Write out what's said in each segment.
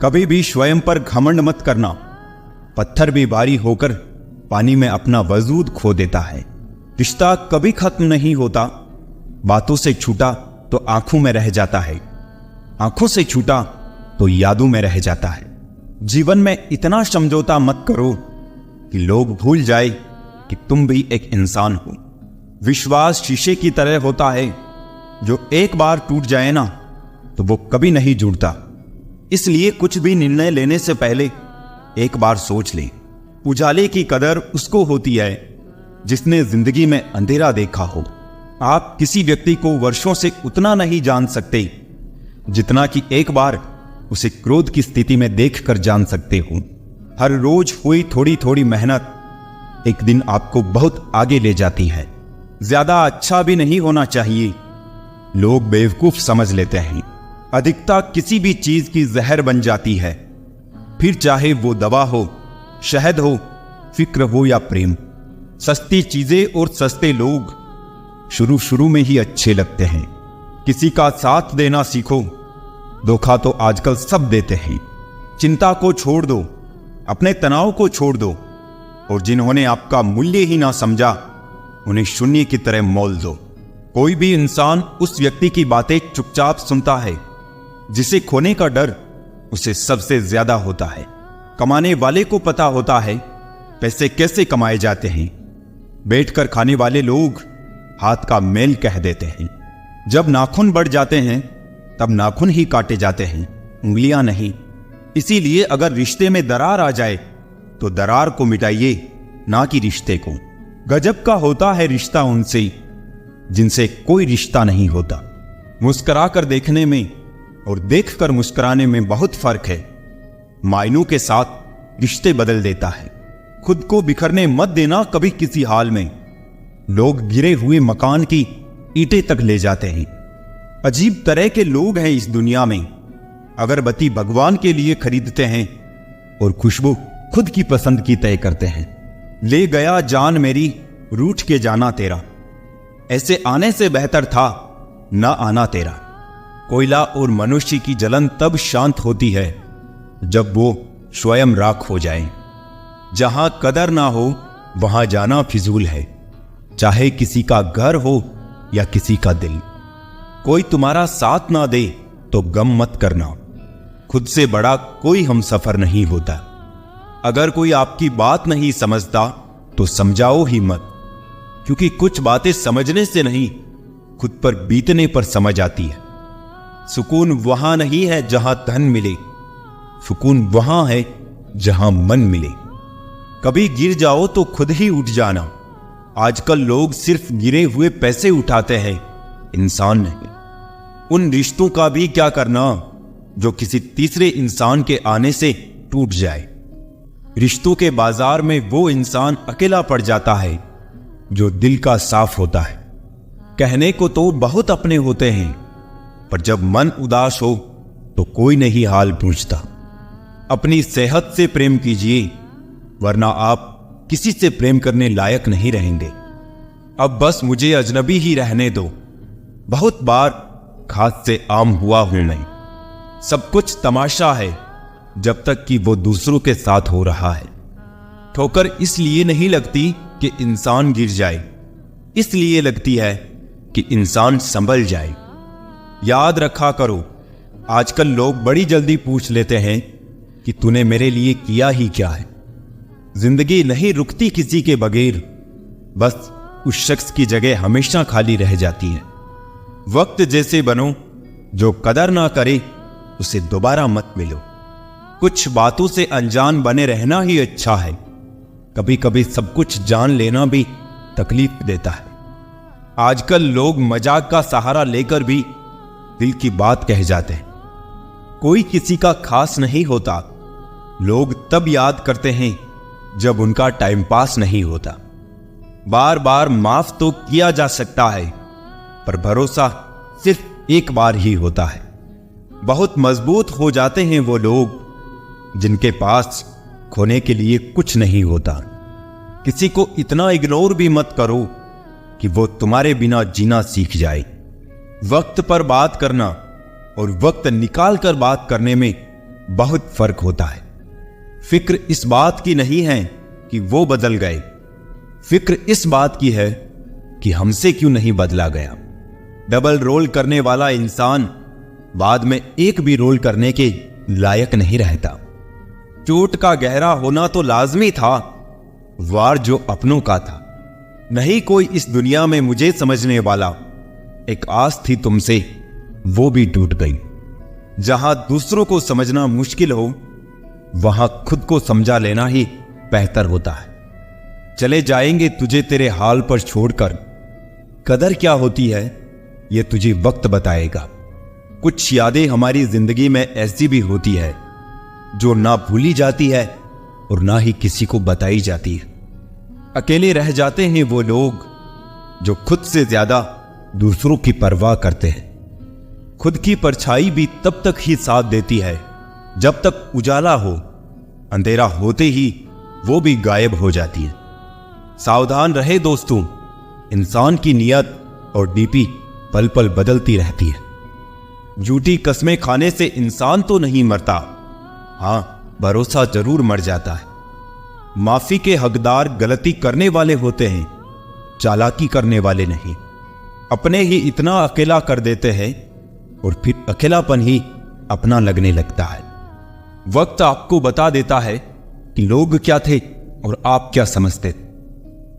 कभी भी स्वयं पर घमंड मत करना। पत्थर भी भारी होकर पानी में अपना वजूद खो देता है। रिश्ता कभी खत्म नहीं होता। बातों से छूटा तो आंखों में रह जाता है, आंखों से छूटा तो यादों में रह जाता है। जीवन में इतना समझौता मत करो कि लोग भूल जाए कि तुम भी एक इंसान हो। विश्वास शीशे की तरह होता है, जो एक बार टूट जाए ना तो वो कभी नहीं जुड़ता। इसलिए कुछ भी निर्णय लेने से पहले एक बार सोच लें। उजाले की कदर उसको होती है जिसने जिंदगी में अंधेरा देखा हो। आप किसी व्यक्ति को वर्षों से उतना नहीं जान सकते जितना कि एक बार उसे क्रोध की स्थिति में देखकर जान सकते हो। हर रोज हुई थोड़ी थोड़ी मेहनत एक दिन आपको बहुत आगे ले जाती है। ज्यादा अच्छा भी नहीं होना चाहिए, लोग बेवकूफ समझ लेते हैं। अधिकता किसी भी चीज की जहर बन जाती है, फिर चाहे वो दवा हो, शहद हो, फिक्र हो या प्रेम। सस्ती चीजें और सस्ते लोग शुरू में ही अच्छे लगते हैं। किसी का साथ देना सीखो, धोखा तो आजकल सब देते हैं। चिंता को छोड़ दो, अपने तनाव को छोड़ दो, और जिन्होंने आपका मूल्य ही ना समझा उन्हें शून्य की तरह मोल दो। कोई भी इंसान उस व्यक्ति की बातें चुपचाप सुनता है जिसे खोने का डर उसे सबसे ज्यादा होता है। कमाने वाले को पता होता है पैसे कैसे कमाए जाते हैं। बैठकर खाने वाले लोग हाथ का मेल कह देते हैं। जब नाखून बढ़ जाते हैं तब नाखून ही काटे जाते हैं, उंगलियां नहीं। इसीलिए अगर रिश्ते में दरार आ जाए तो दरार को मिटाइए, ना कि रिश्ते को। गजब का होता है रिश्ता उनसे जिनसे कोई रिश्ता नहीं होता। मुस्कुरा कर देखने में और देखकर मुस्कुराने में बहुत फर्क है। मायनों के साथ रिश्ते बदल देता है। खुद को बिखरने मत देना कभी किसी हाल में। लोग गिरे हुए मकान की ईंटें तक ले जाते हैं। अजीब तरह के लोग हैं इस दुनिया में। अगरबत्ती भगवान के लिए खरीदते हैं और खुशबू खुद की पसंद की तय करते हैं। ले गया जान मेरी, रूठ के जाना तेरा। ऐसे आने से बेहतर था ना आना तेरा। कोयला और मनुष्य की जलन तब शांत होती है जब वो स्वयं राख हो जाए। जहां कदर ना हो वहां जाना फिजूल है, चाहे किसी का घर हो या किसी का दिल। कोई तुम्हारा साथ ना दे तो गम मत करना, खुद से बड़ा कोई हमसफर नहीं होता। अगर कोई आपकी बात नहीं समझता तो समझाओ ही मत, क्योंकि कुछ बातें समझने से नहीं खुद पर बीतने पर समझ आती है। सुकून वहां नहीं है जहां धन मिले, सुकून वहां है जहां मन मिले। कभी गिर जाओ तो खुद ही उठ जाना। आजकल लोग सिर्फ गिरे हुए पैसे उठाते हैं, इंसान नहीं। उन रिश्तों का भी क्या करना जो किसी तीसरे इंसान के आने से टूट जाए। रिश्तों के बाजार में वो इंसान अकेला पड़ जाता है जो दिल का साफ होता है। कहने को तो बहुत अपने होते हैं, पर जब मन उदास हो तो कोई नहीं हाल पूछता। अपनी सेहत से प्रेम कीजिए, वरना आप किसी से प्रेम करने लायक नहीं रहेंगे। अब बस मुझे अजनबी ही रहने दो। बहुत बार खास से आम हुआ हूं मैं। सब कुछ तमाशा है जब तक कि वो दूसरों के साथ हो रहा है। ठोकर इसलिए नहीं लगती कि इंसान गिर जाए, इसलिए लगती है कि इंसान संभल जाए। याद रखा करो, आजकल लोग बड़ी जल्दी पूछ लेते हैं कि तूने मेरे लिए किया ही क्या है। जिंदगी नहीं रुकती किसी के बगैर, बस उस शख्स की जगह हमेशा खाली रह जाती है। वक्त जैसे बनो, जो कदर ना करे उसे दोबारा मत मिलो। कुछ बातों से अनजान बने रहना ही अच्छा है। कभी कभी सब कुछ जान लेना भी तकलीफ देता है। आजकल लोग मजाक का सहारा लेकर भी दिल की बात कह जाते हैं। कोई किसी का खास नहीं होता। लोग तब याद करते हैं जब उनका टाइम पास नहीं होता। बार बार माफ तो किया जा सकता है, पर भरोसा सिर्फ एक बार ही होता है। बहुत मजबूत हो जाते हैं वो लोग जिनके पास खोने के लिए कुछ नहीं होता। किसी को इतना इग्नोर भी मत करो कि वो तुम्हारे बिना जीना सीख जाए। वक्त पर बात करना और वक्त निकाल कर बात करने में बहुत फर्क होता है। फिक्र इस बात की नहीं है कि वो बदल गए, फिक्र इस बात की है कि हमसे क्यों नहीं बदला गया। डबल रोल करने वाला इंसान बाद में एक भी रोल करने के लायक नहीं रहता। चोट का गहरा होना तो लाजमी था, वार जो अपनों का था। नहीं कोई इस दुनिया में मुझे समझने वाला, एक आस थी तुमसे, वो भी टूट गई। जहां दूसरों को समझना मुश्किल हो, वहां खुद को समझा लेना ही बेहतर होता है। चले जाएंगे तुझे तेरे हाल पर छोड़कर, कदर क्या होती है ये तुझे वक्त बताएगा। कुछ यादें हमारी जिंदगी में ऐसी भी होती है जो ना भूली जाती है और ना ही किसी को बताई जाती है। अकेले रह जाते हैं वो लोग जो खुद से ज्यादा दूसरों की परवाह करते हैं। खुद की परछाई भी तब तक ही साथ देती है जब तक उजाला हो, अंधेरा होते ही वो भी गायब हो जाती है। सावधान रहे दोस्तों, इंसान की नियत और डीपी पल पल बदलती रहती है। झूठी कस्में खाने से इंसान तो नहीं मरता, हां भरोसा जरूर मर जाता है। माफी के हकदार गलती करने वाले होते हैं, चालाकी करने वाले नहीं। अपने ही इतना अकेला कर देते हैं और फिर अकेलापन ही अपना लगने लगता है। वक्त आपको बता देता है कि लोग क्या थे और आप क्या समझते।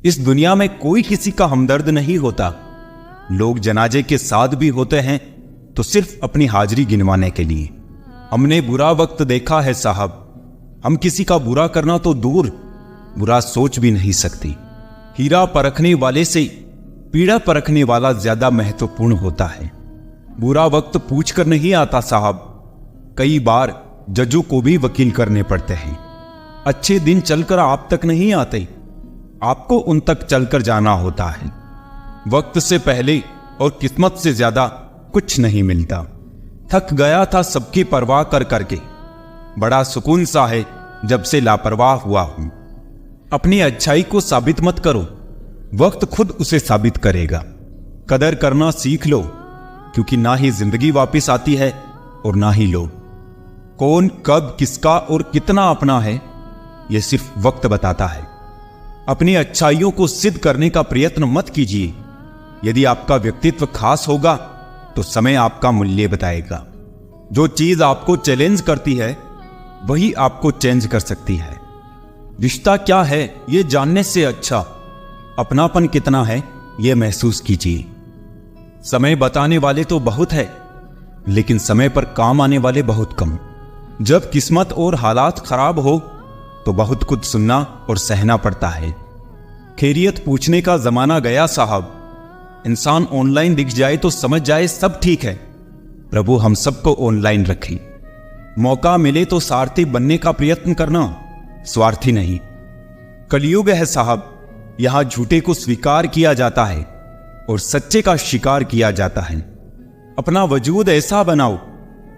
इस दुनिया में कोई किसी का हमदर्द नहीं होता। लोग जनाजे के साथ भी होते हैं तो सिर्फ अपनी हाजिरी गिनवाने के लिए। हमने बुरा वक्त देखा है साहब, हम किसी का बुरा करना तो दूर, बुरा सोच भी नहीं सकती। हीरा परखने वाले से पीड़ा परखने वाला ज्यादा महत्वपूर्ण होता है। बुरा वक्त पूछ कर नहीं आता साहब, कई बार जजों को भी वकील करने पड़ते हैं। अच्छे दिन चलकर आप तक नहीं आते, आपको उन तक चलकर जाना होता है। वक्त से पहले और किस्मत से ज्यादा कुछ नहीं मिलता। थक गया था सबकी परवाह कर करके, बड़ा सुकून सा है जब से लापरवाह हुआ हूं। अपनी अच्छाई को साबित मत करो, वक्त खुद उसे साबित करेगा। कदर करना सीख लो, क्योंकि ना ही जिंदगी वापस आती है और ना ही लोग। कौन कब किसका और कितना अपना है यह सिर्फ वक्त बताता है। अपनी अच्छाइयों को सिद्ध करने का प्रयत्न मत कीजिए। यदि आपका व्यक्तित्व खास होगा तो समय आपका मूल्य बताएगा। जो चीज आपको चैलेंज करती है वही आपको चेंज कर सकती है। रिश्ता क्या है यह जानने से अच्छा अपनापन कितना है यह महसूस कीजिए। समय बताने वाले तो बहुत है, लेकिन समय पर काम आने वाले बहुत कम। जब किस्मत और हालात खराब हो तो बहुत कुछ सुनना और सहना पड़ता है। खैरियत पूछने का जमाना गया साहब। इंसान ऑनलाइन दिख जाए तो समझ जाए सब ठीक है। प्रभु हम सबको ऑनलाइन रखे। मौका मिले तो सारथी बनने का प्रयत्न करना, स्वार्थी नहीं। कलयुग है साहब, यहां झूठे को स्वीकार किया जाता है और सच्चे का शिकार किया जाता है। अपना वजूद ऐसा बनाओ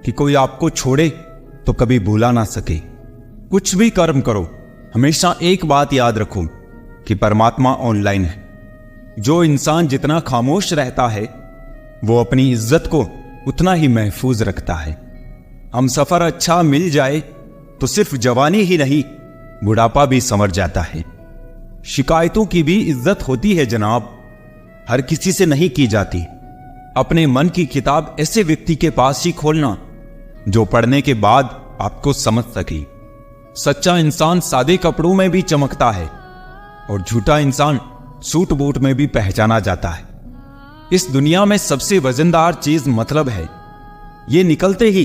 कि कोई आपको छोड़े तो कभी भूला ना सके। कुछ भी कर्म करो, हमेशा एक बात याद रखो कि परमात्मा ऑनलाइन है। जो इंसान जितना खामोश रहता है वो अपनी इज्जत को उतना ही महफूज रखता है। हम सफर अच्छा मिल जाए तो सिर्फ जवानी ही नहीं बुढ़ापा भी संवर जाता है। शिकायतों की भी इज्जत होती है जनाब, हर किसी से नहीं की जाती। अपने मन की किताब ऐसे व्यक्ति के पास ही खोलना जो पढ़ने के बाद आपको समझ सके। सच्चा इंसान सादे कपड़ों में भी चमकता है और झूठा इंसान सूट बूट में भी पहचाना जाता है। इस दुनिया में सबसे वजनदार चीज मतलब है। ये निकलते ही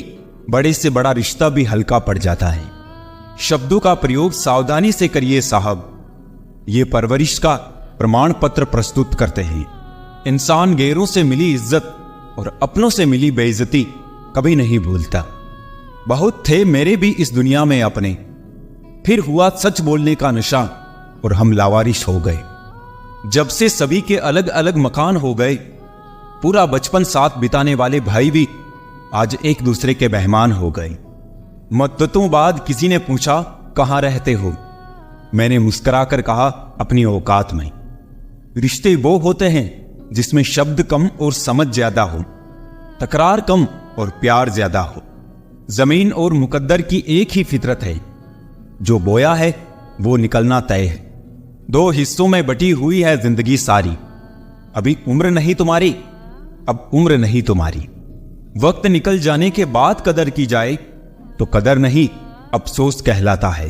बड़े से बड़ा रिश्ता भी हल्का पड़ जाता है। शब्दों का प्रयोग सावधानी से करिए साहब, ये परवरिश का प्रमाण पत्र प्रस्तुत करते हैं। इंसान गैरों से मिली इज्जत और अपनों से मिली बेइज्जती कभी नहीं भूलता। बहुत थे मेरे भी इस दुनिया में अपने, फिर हुआ सच बोलने का नशा और हम लावारिश हो गए। जब से सभी के अलग अलग मकान हो गए, पूरा बचपन साथ बिताने वाले भाई भी आज एक दूसरे के मेहमान हो गए। मुद्दतों बाद किसी ने पूछा कहां रहते हो, मैंने मुस्कुराकर कहा अपनी औकात में। रिश्ते वो होते हैं जिसमें शब्द कम और समझ ज्यादा हो, तकरार कम और प्यार ज्यादा हो। जमीन और मुकद्दर की एक ही फितरत है, जो बोया है वो निकलना तय है। दो हिस्सों में बटी हुई है जिंदगी सारी, अभी उम्र नहीं तुम्हारी, अब उम्र नहीं तुम्हारी। वक्त निकल जाने के बाद कदर की जाए तो कदर नहीं अफसोस कहलाता है।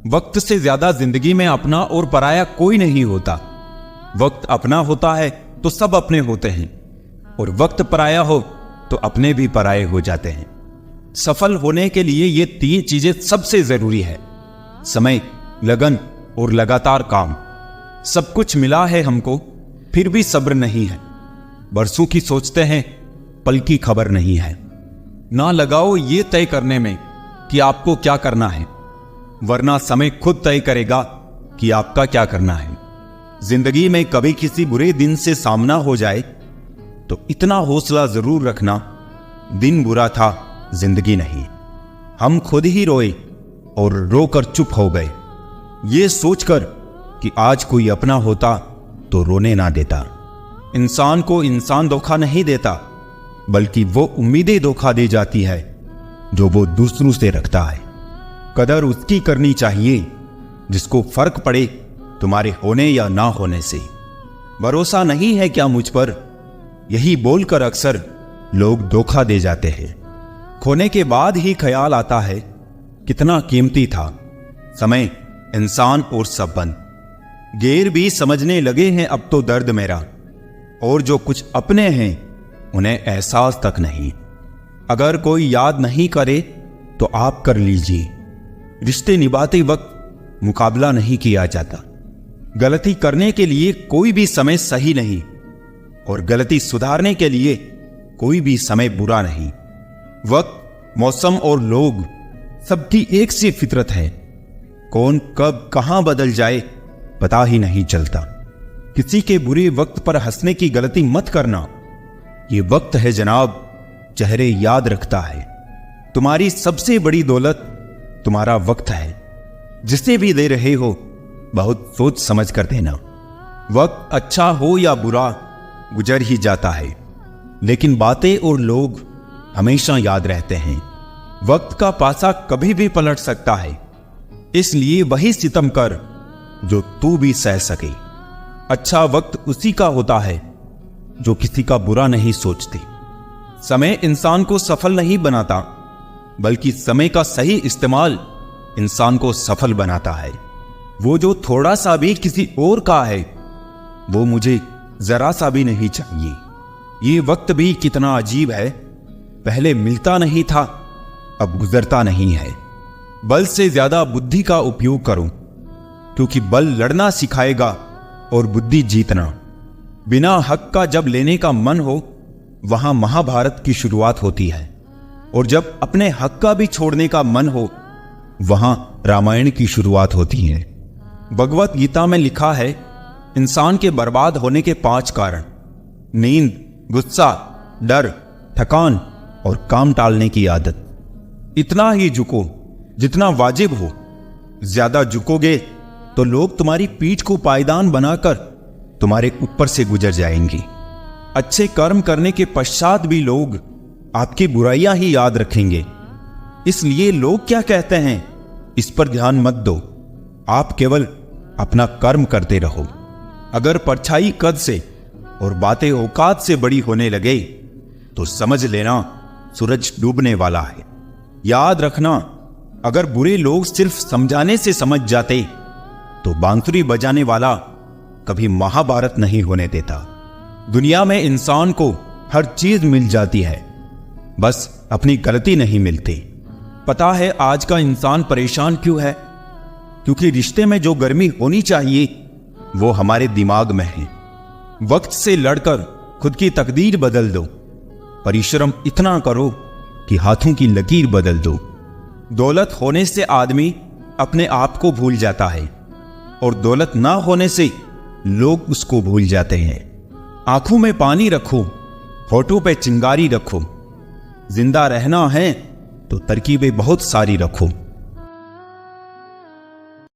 वक्त से ज्यादा जिंदगी में अपना और पराया कोई नहीं होता। वक्त अपना होता है तो सब अपने होते हैं, और वक्त पराया हो तो अपने भी पराये हो जाते हैं। सफल होने के लिए ये 3 चीजें सबसे जरूरी है: समय, लगन और लगातार काम। सब कुछ मिला है हमको, फिर भी सब्र नहीं है। बरसों की सोचते हैं, पल की खबर नहीं है। ना लगाओ ये तय करने में कि आपको क्या करना है, वरना समय खुद तय करेगा कि आपका क्या करना है। जिंदगी में कभी किसी बुरे दिन से सामना हो जाए तो इतना हौसला जरूर रखना, दिन बुरा था, जिंदगी नहीं। हम खुद ही रोए और रोकर चुप हो गए, ये सोचकर कि आज कोई अपना होता तो रोने ना देता। इंसान को इंसान धोखा नहीं देता, बल्कि वो उम्मीदें धोखा दे जाती है जो वो दूसरों से रखता है। कदर उसकी करनी चाहिए जिसको फर्क पड़े तुम्हारे होने या ना होने से। भरोसा नहीं है क्या मुझ पर, यही बोलकर अक्सर लोग धोखा दे जाते हैं। खोने के बाद ही ख्याल आता है कितना कीमती था समय, इंसान और संबंध। गैर भी समझने लगे हैं अब तो दर्द मेरा, और जो कुछ अपने हैं उन्हें एहसास तक नहीं। अगर कोई याद नहीं करे तो आप कर लीजिए। रिश्ते निभाते वक्त मुकाबला नहीं किया जाता। गलती करने के लिए कोई भी समय सही नहीं, और गलती सुधारने के लिए कोई भी समय बुरा नहीं। वक्त, मौसम और लोग सबकी एक सी फितरत है। कौन कब कहां बदल जाए पता ही नहीं चलता। किसी के बुरे वक्त पर हंसने की गलती मत करना। ये वक्त है जनाब, चेहरे याद रखता है। तुम्हारी सबसे बड़ी दौलत तुम्हारा वक्त है। जिसे भी दे रहे हो बहुत सोच समझ कर देना। वक्त अच्छा हो या बुरा गुजर ही जाता है, लेकिन बातें और लोग हमेशा याद रहते हैं। वक्त का पासा कभी भी पलट सकता है, इसलिए वही सितम कर जो तू भी सह सके। अच्छा वक्त उसी का होता है जो किसी का बुरा नहीं सोचते। समय इंसान को सफल नहीं बनाता, बल्कि समय का सही इस्तेमाल इंसान को सफल बनाता है। वो जो थोड़ा सा भी किसी और का है, वो मुझे जरा सा भी नहीं चाहिए। ये वक्त भी कितना अजीब है, पहले मिलता नहीं था, अब गुजरता नहीं है। बल से ज्यादा बुद्धि का उपयोग करो, क्योंकि बल लड़ना सिखाएगा और बुद्धि जीतना। बिना हक का जब लेने का मन हो, वहां महाभारत की शुरुआत होती है, और जब अपने हक का भी छोड़ने का मन हो, वहां रामायण की शुरुआत होती है। भगवत गीता में लिखा है, इंसान के बर्बाद होने के 5 कारण: नींद, गुस्सा, डर, थकान और काम टालने की आदत। इतना ही झुको जितना वाजिब हो। ज्यादा झुकोगे तो लोग तुम्हारी पीठ को पायदान बनाकर तुम्हारे ऊपर से गुजर जाएंगे। अच्छे कर्म करने के पश्चात भी लोग आपकी बुराइयां ही याद रखेंगे। इसलिए लोग क्या कहते हैं इस पर ध्यान मत दो, आप केवल अपना कर्म करते रहो। अगर परछाई कद से और बातें औकात से बड़ी होने लगे तो समझ लेना सूरज डूबने वाला है। याद रखना, अगर बुरे लोग सिर्फ समझाने से समझ जाते तो बांसुरी बजाने वाला कभी महाभारत नहीं होने देता। दुनिया में इंसान को हर चीज मिल जाती है, बस अपनी गलती नहीं मिलती। पता है आज का इंसान परेशान क्यों है? क्योंकि रिश्ते में जो गर्मी होनी चाहिए वो हमारे दिमाग में है। वक्त से लड़कर खुद की तकदीर बदल दो। परिश्रम इतना करो कि हाथों की लकीर बदल दो। दौलत होने से आदमी अपने आप को भूल जाता है, और दौलत ना होने से लोग उसको भूल जाते हैं। आंखों में पानी रखो, होठों पे चिंगारी रखो। जिंदा रहना है तो तरकीबें बहुत सारी रखो।